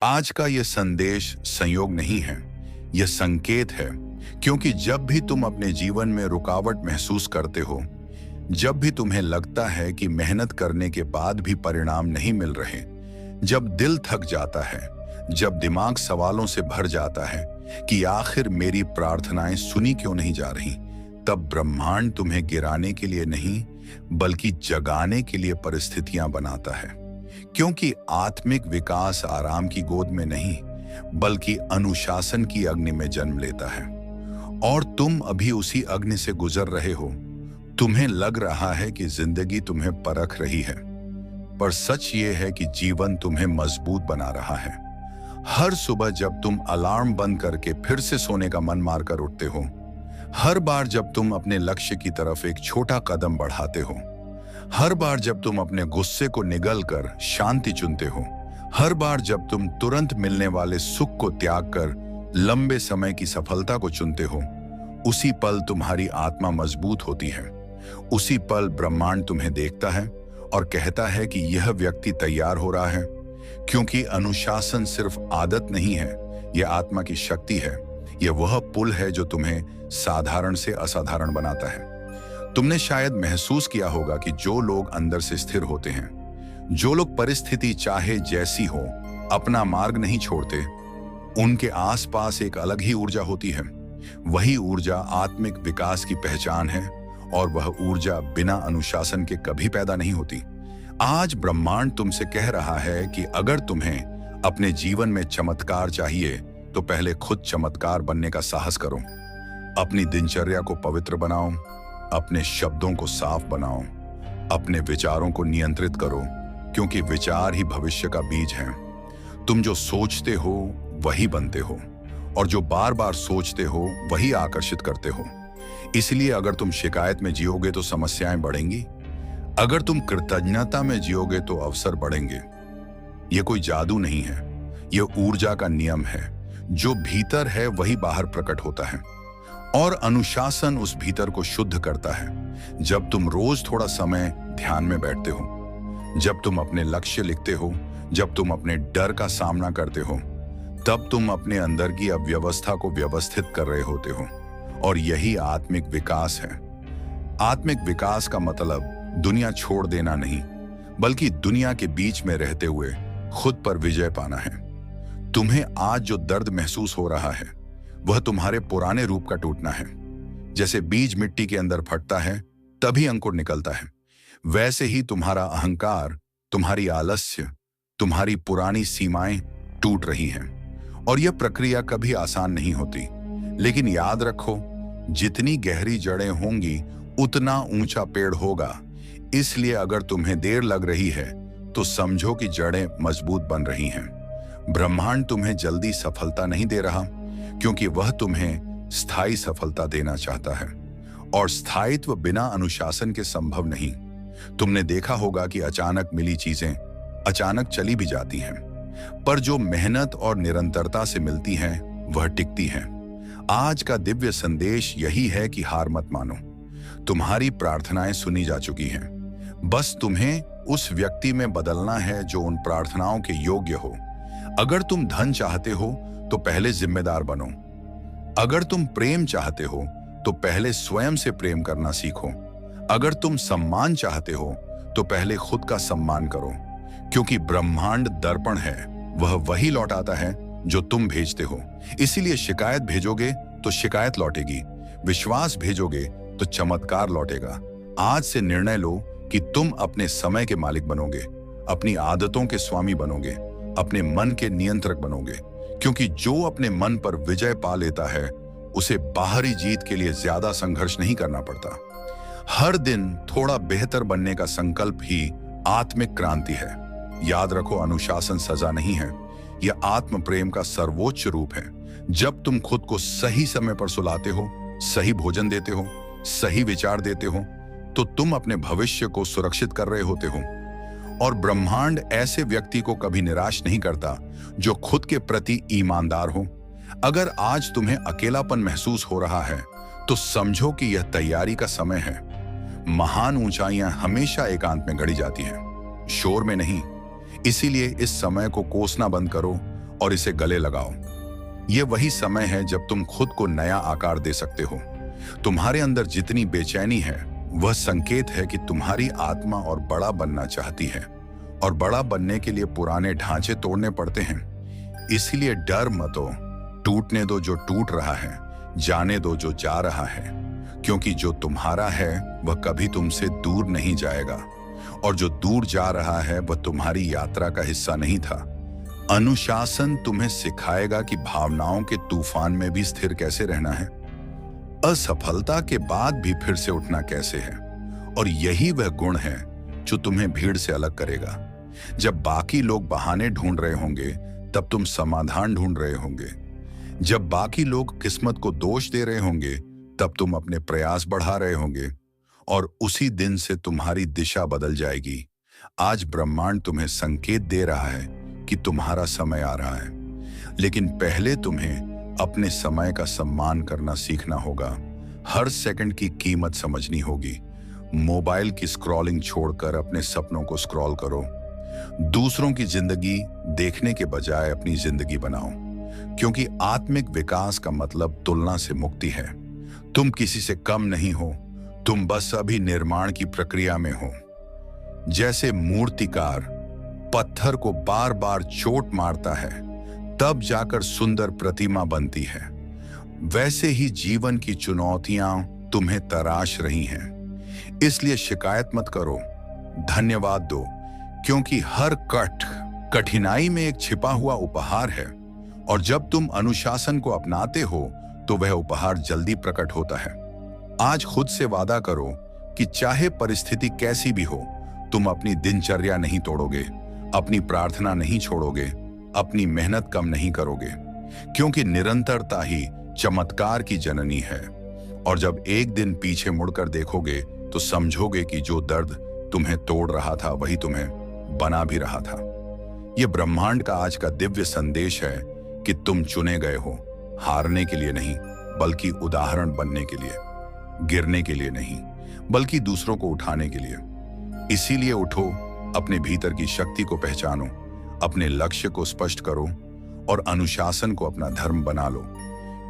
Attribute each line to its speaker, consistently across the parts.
Speaker 1: आज का यह संदेश संयोग नहीं है, यह संकेत है। क्योंकि जब भी तुम अपने जीवन में रुकावट महसूस करते हो, जब भी तुम्हें लगता है कि मेहनत करने के बाद भी परिणाम नहीं मिल रहे, जब दिल थक जाता है, जब दिमाग सवालों से भर जाता है कि आखिर मेरी प्रार्थनाएं सुनी क्यों नहीं जा रही, तब ब्रह्मांड तुम्हें गिराने के लिए नहीं बल्कि जगाने के लिए परिस्थितियां बनाता है। क्योंकि आत्मिक विकास आराम की गोद में नहीं बल्कि अनुशासन की अग्नि में जन्म लेता है। और तुम अभी उसी अग्नि से गुजर रहे हो। तुम्हें लग रहा है कि जिंदगी तुम्हें परख रही है, पर सच ये है कि जीवन तुम्हें मजबूत बना रहा है। हर सुबह जब तुम अलार्म बंद करके फिर से सोने का मन मारकर उठते हो, हर बार जब तुम अपने लक्ष्य की तरफ एक छोटा कदम बढ़ाते हो, हर बार जब तुम अपने गुस्से को निगल कर शांति चुनते हो, हर बार जब तुम तुरंत मिलने वाले सुख को त्याग कर लंबे समय की सफलता को चुनते हो, उसी पल तुम्हारी आत्मा मजबूत होती है। उसी पल ब्रह्मांड तुम्हें देखता है और कहता है कि यह व्यक्ति तैयार हो रहा है। क्योंकि अनुशासन सिर्फ आदत नहीं है, यह आत्मा की शक्ति है। यह वह पुल है जो तुम्हें साधारण से असाधारण बनाता है। तुमने शायद महसूस किया होगा कि जो लोग अंदर से स्थिर होते हैं, जो लोग परिस्थिति चाहे जैसी हो अपना मार्ग नहीं छोड़ते, उनके आसपास एक अलग ही ऊर्जा होती है। वही ऊर्जा आत्मिक विकास की पहचान है और वह ऊर्जा बिना अनुशासन के कभी पैदा नहीं होती। आज ब्रह्मांड तुमसे कह रहा है कि अगर तुम्हें अपने जीवन में चमत्कार चाहिए तो पहले खुद चमत्कार बनने का साहस करो। अपनी दिनचर्या को पवित्र बनाओ, अपने शब्दों को साफ बनाओ, अपने विचारों को नियंत्रित करो, क्योंकि विचार ही भविष्य का बीज है। तुम जो सोचते हो वही बनते हो, और जो बार बार सोचते हो वही आकर्षित करते हो। इसलिए अगर तुम शिकायत में जियोगे तो समस्याएं बढ़ेंगी, अगर तुम कृतज्ञता में जियोगे तो अवसर बढ़ेंगे। यह कोई जादू नहीं है, यह ऊर्जा का नियम है। जो भीतर है वही बाहर प्रकट होता है, और अनुशासन उस भीतर को शुद्ध करता है। जब तुम रोज थोड़ा समय ध्यान में बैठते हो, जब तुम अपने लक्ष्य लिखते हो, जब तुम अपने डर का सामना करते हो, तब तुम अपने अंदर की अव्यवस्था को व्यवस्थित कर रहे होते हो। और यही आत्मिक विकास है। आत्मिक विकास का मतलब दुनिया छोड़ देना नहीं, बल्कि दुनिया के बीच में रहते हुए खुद पर विजय पाना है। तुम्हें आज जो दर्द महसूस हो रहा है वह तुम्हारे पुराने रूप का टूटना है। जैसे बीज मिट्टी के अंदर फटता है तभी अंकुर निकलता है, वैसे ही तुम्हारा अहंकार, तुम्हारी आलस्य, तुम्हारी पुरानी सीमाएं टूट रही हैं। और यह प्रक्रिया कभी आसान नहीं होती, लेकिन याद रखो, जितनी गहरी जड़ें होंगी उतना ऊंचा पेड़ होगा। इसलिए अगर तुम्हें देर लग रही है तो समझो कि जड़ें मजबूत बन रही हैं। ब्रह्मांड तुम्हें जल्दी सफलता नहीं दे रहा, क्योंकि वह तुम्हें स्थायी सफलता देना चाहता है। और स्थायित्व बिना अनुशासन के संभव नहीं। तुमने देखा होगा कि अचानक मिली चीजें अचानक चली भी जाती हैं, पर जो मेहनत और निरंतरता से मिलती हैं वह टिकती हैं। आज का दिव्य संदेश यही है कि हार मत मानो। तुम्हारी प्रार्थनाएं सुनी जा चुकी हैं। बस तुम्हें उस व्यक्ति में बदलना है जो उन प्रार्थनाओं के योग्य हो। अगर तुम धन चाहते हो तो पहले जिम्मेदार बनो। अगर तुम प्रेम चाहते हो तो पहले स्वयं से प्रेम करना सीखो। अगर तुम सम्मान चाहते हो तो पहले खुद का सम्मान करो। क्योंकि ब्रह्मांड दर्पण है, वह वही लौटाता है जो तुम भेजते हो। इसीलिए शिकायत भेजोगे तो शिकायत लौटेगी, विश्वास भेजोगे तो चमत्कार लौटेगा। आज से निर्णय लो कि तुम अपने समय के मालिक बनोगे, अपनी आदतों के स्वामी बनोगे, अपने मन के नियंत्रक बनोगे। क्योंकि जो अपने मन पर विजय पा लेता है उसे बाहरी जीत के लिए ज्यादा संघर्ष नहीं करना पड़ता। हर दिन थोड़ा बेहतर बनने का संकल्प ही आत्मिक क्रांति है। याद रखो, अनुशासन सजा नहीं है, यह आत्म प्रेम का सर्वोच्च रूप है। जब तुम खुद को सही समय पर सुलाते हो, सही भोजन देते हो, सही विचार देते हो, तो तुम अपने भविष्य को सुरक्षित कर रहे होते हो। और ब्रह्मांड ऐसे व्यक्ति को कभी निराश नहीं करता जो खुद के प्रति ईमानदार हो। अगर आज तुम्हें अकेलापन महसूस हो रहा है तो समझो कि यह तैयारी का समय है। महान ऊंचाइयां हमेशा एकांत में गढ़ी जाती हैं, शोर में नहीं। इसीलिए इस समय को कोसना बंद करो और इसे गले लगाओ। यह वही समय है जब तुम खुद को नया आकार दे सकते हो। तुम्हारे अंदर जितनी बेचैनी है वह संकेत है कि तुम्हारी आत्मा और बड़ा बनना चाहती है, और बड़ा बनने के लिए पुराने ढांचे तोड़ने पड़ते हैं। इसलिए डर मत हो, टूटने दो जो टूट रहा है, जाने दो जो जा रहा है, क्योंकि जो तुम्हारा है वह कभी तुमसे दूर नहीं जाएगा, और जो दूर जा रहा है वह तुम्हारी यात्रा का हिस्सा नहीं था। अनुशासन तुम्हें सिखाएगा कि भावनाओं के तूफान में भी स्थिर कैसे रहना है, असफलता के बाद भी फिर से उठना कैसे है, और यही वह गुण है जो तुम्हें भीड़ से अलग करेगा। जब बाकी लोग बहाने ढूंढ रहे होंगे तब तुम समाधान ढूंढ रहे होंगे। जब बाकी लोग किस्मत को दोष दे रहे होंगे तब तुम अपने प्रयास बढ़ा रहे होंगे, और उसी दिन से तुम्हारी दिशा बदल जाएगी। आज ब्रह्मांड तुम्हें संकेत दे रहा है कि तुम्हारा समय आ रहा है, लेकिन पहले तुम्हें अपने समय का सम्मान करना सीखना होगा। हर सेकंड की कीमत समझनी होगी। मोबाइल की स्क्रॉलिंग छोड़कर अपने सपनों को स्क्रॉल करो। दूसरों की जिंदगी देखने के बजाय अपनी जिंदगी बनाओ, क्योंकि आत्मिक विकास का मतलब तुलना से मुक्ति है। तुम किसी से कम नहीं हो, तुम बस अभी निर्माण की प्रक्रिया में हो। जैसे मूर्तिकार पत्थर को बार बार चोट मारता है तब जाकर सुंदर प्रतिमा बनती है, वैसे ही जीवन की चुनौतियां तुम्हें तराश रही हैं। इसलिए शिकायत मत करो, धन्यवाद दो, क्योंकि हर कठिनाई में एक छिपा हुआ उपहार है, और जब तुम अनुशासन को अपनाते हो तो वह उपहार जल्दी प्रकट होता है। आज खुद से वादा करो कि चाहे परिस्थिति कैसी भी हो, तुम अपनी दिनचर्या नहीं तोड़ोगे, अपनी प्रार्थना नहीं छोड़ोगे, अपनी मेहनत कम नहीं करोगे, क्योंकि निरंतरता ही चमत्कार की जननी है। और जब एक दिन पीछे मुड़कर देखोगे तो समझोगे कि जो दर्द तुम्हें तोड़ रहा था वही तुम्हें बना भी रहा था। यह ब्रह्मांड का आज का दिव्य संदेश है कि तुम चुने गए हो, हारने के लिए नहीं बल्कि उदाहरण बनने के लिए, गिरने के लिए नहीं बल्कि दूसरों को उठाने के लिए। इसीलिए उठो, अपने भीतर की शक्ति को पहचानो, अपने लक्ष्य को स्पष्ट करो और अनुशासन को अपना धर्म बना लो,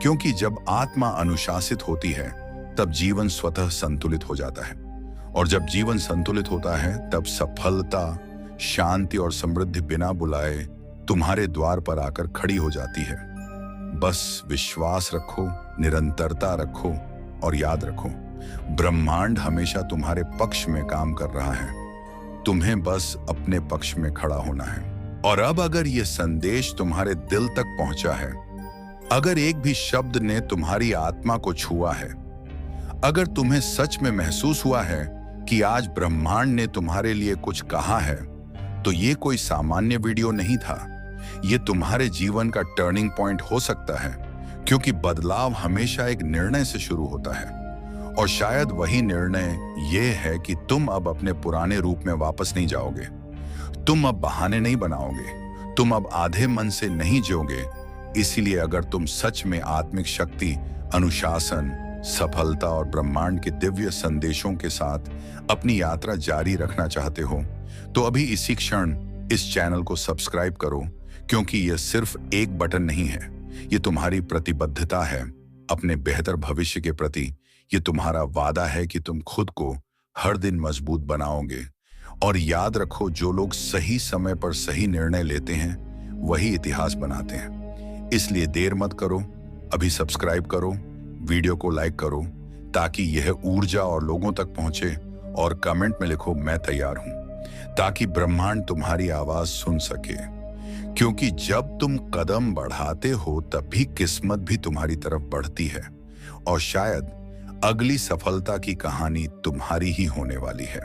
Speaker 1: क्योंकि जब आत्मा अनुशासित होती है तब जीवन स्वतः संतुलित हो जाता है, और जब जीवन संतुलित होता है तब सफलता, शांति और समृद्धि बिना बुलाए तुम्हारे द्वार पर आकर खड़ी हो जाती है। बस विश्वास रखो, निरंतरता रखो, और याद रखो, ब्रह्मांड हमेशा तुम्हारे पक्ष में काम कर रहा है। तुम्हें बस अपने पक्ष में खड़ा होना है। और अब अगर यह संदेश तुम्हारे दिल तक पहुंचा है, अगर एक भी शब्द ने तुम्हारी आत्मा को छुआ है, अगर तुम्हें सच में महसूस हुआ है कि आज ब्रह्मांड ने तुम्हारे लिए कुछ कहा है, तो ये कोई सामान्य वीडियो नहीं था। ये तुम्हारे जीवन का टर्निंग पॉइंट हो सकता है, क्योंकि बदलाव हमेशा एक निर्णय से शुरू होता है, और शायद वही निर्णय ये है कि तुम अब अपने पुराने रूप में वापस नहीं जाओगे। तुम अब बहाने नहीं बनाओगे, तुम अब आधे मन से नहीं जियोगे। इसीलिए अगर तुम सच में आत्मिक शक्ति, अनुशासन, सफलता और ब्रह्मांड के दिव्य संदेशों के साथ अपनी यात्रा जारी रखना चाहते हो, तो अभी इसी क्षण इस चैनल को सब्सक्राइब करो, क्योंकि यह सिर्फ एक बटन नहीं है, ये तुम्हारी प्रतिबद्धता है अपने बेहतर भविष्य के प्रति। ये तुम्हारा वादा है कि तुम खुद को हर दिन मजबूत बनाओगे। और याद रखो, जो लोग सही समय पर सही निर्णय लेते हैं वही इतिहास बनाते हैं। इसलिए देर मत करो, अभी सब्सक्राइब करो, वीडियो को लाइक करो, ताकि यह ऊर्जा और लोगों तक पहुंचे, और कमेंट में लिखो मैं तैयार हूं, ताकि ब्रह्मांड तुम्हारी आवाज सुन सके। क्योंकि जब तुम कदम बढ़ाते हो तभी किस्मत भी तुम्हारी तरफ बढ़ती है, और शायद अगली सफलता की कहानी तुम्हारी ही होने वाली है।